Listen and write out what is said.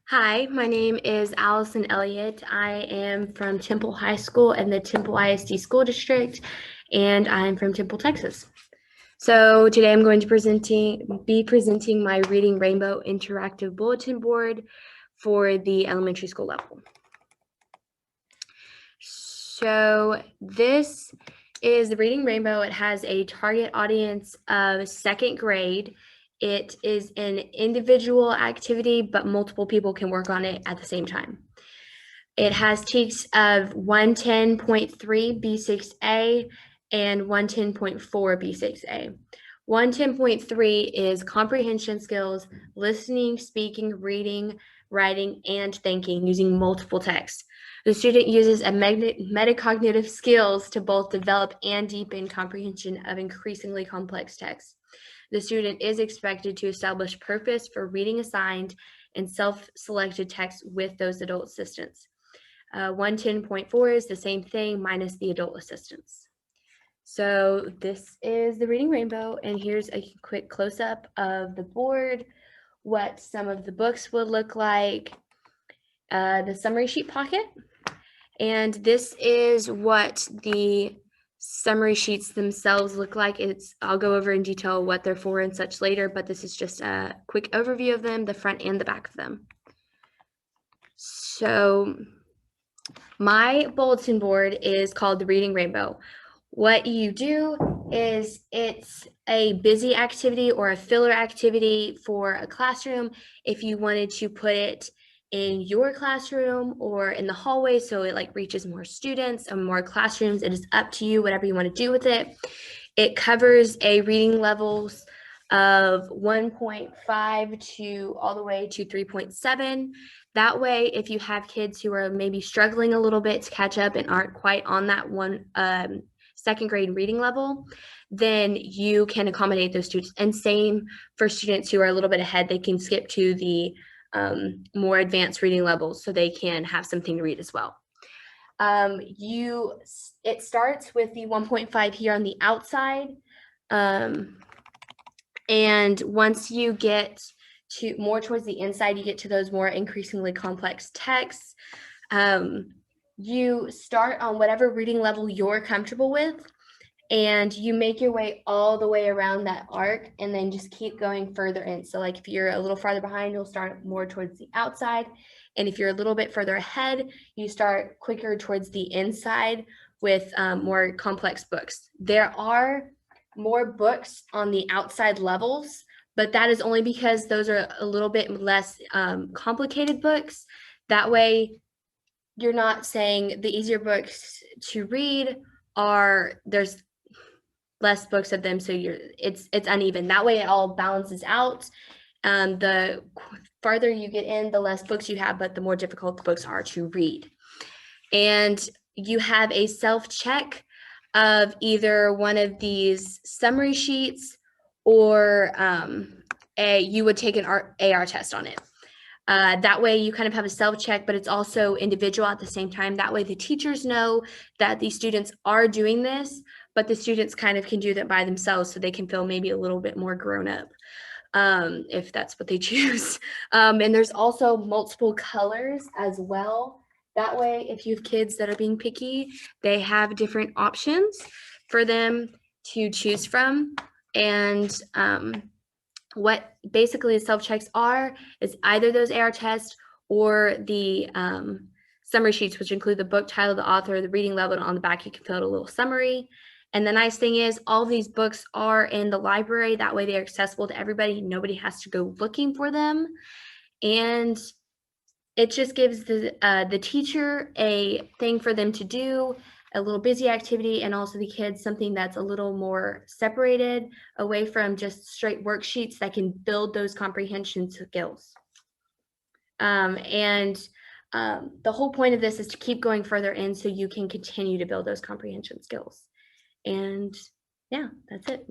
Hi, my name is Alison Elliot. I am from Temple High School in the Temple ISD School District, and I'm from Temple, Texas. So today I'm going to be presenting my Reading Rainbow interactive bulletin board for the elementary school level. So this is the Reading Rainbow. It has a target audience of second grade. It is an individual activity, but multiple people can work on it at the same time. It has text of 110.3 B6A and 110.4 B6A. 110.3 is comprehension skills, listening, speaking, reading, writing, and thinking using multiple texts. The student uses a metacognitive skills to both develop and deepen comprehension of increasingly complex text. The student is expected to establish purpose for reading assigned and self-selected text with those adult assistants. 110.4 is the same thing minus the adult assistance. So this is the Reading Rainbow, and here's a quick close-up of the board, what some of the books will look like, the summary sheet pocket, and this is what the summary sheets themselves look like. I'll go over in detail what they're for and such later, but this is just a quick overview of them, the front and the back of them. So my bulletin board is called the Reading Rainbow. What you do is it's a busy activity or a filler activity for a classroom. If you wanted to put it in your classroom or in the hallway so it like reaches more students and more classrooms, it is up to you, whatever you want to do with it. It covers a reading levels of 1.5 to all the way to 3.7. That way, if you have kids who are maybe struggling a little bit to catch up and aren't quite on that second grade reading level, then you can accommodate those students. And same for students who are a little bit ahead, they can skip to the more advanced reading levels so they can have something to read as well. It starts with the 1.5 here on the outside. And once you get to more towards the inside, you get to those more increasingly complex texts. You start on whatever reading level you're comfortable with, and you make your way all the way around that arc and then just keep going further in. So like if you're a little farther behind, you'll start more towards the outside. And if you're a little bit further ahead, you start quicker towards the inside with more complex books. There are more books on the outside levels, but that is only because those are a little bit less complicated books. That way, you're not saying the easier books to read there's less books of them, so it's uneven. That way, it all balances out. The farther you get in, the less books you have, but the more difficult the books are to read. And you have a self-check of either one of these summary sheets or you would take an AR test on it. That way you kind of have a self-check, but it's also individual at the same time. That way the teachers know that the students are doing this, but the students kind of can do that by themselves so they can feel maybe a little bit more grown up if that's what they choose. And there's also multiple colors as well. That way, if you have kids that are being picky, they have different options for them to choose from. And what basically the self-checks are is either those AR tests or the summary sheets, which include the book title, the author, the reading level, and on the back you can fill out a little summary. And the nice thing is all these books are in the library. That way they're accessible to everybody. Nobody has to go looking for them. And it just gives the teacher a thing for them to do, a little busy activity, and also the kids something that's a little more separated away from just straight worksheets that can build those comprehension skills. The whole point of this is to keep going further in so you can continue to build those comprehension skills. And yeah, that's it.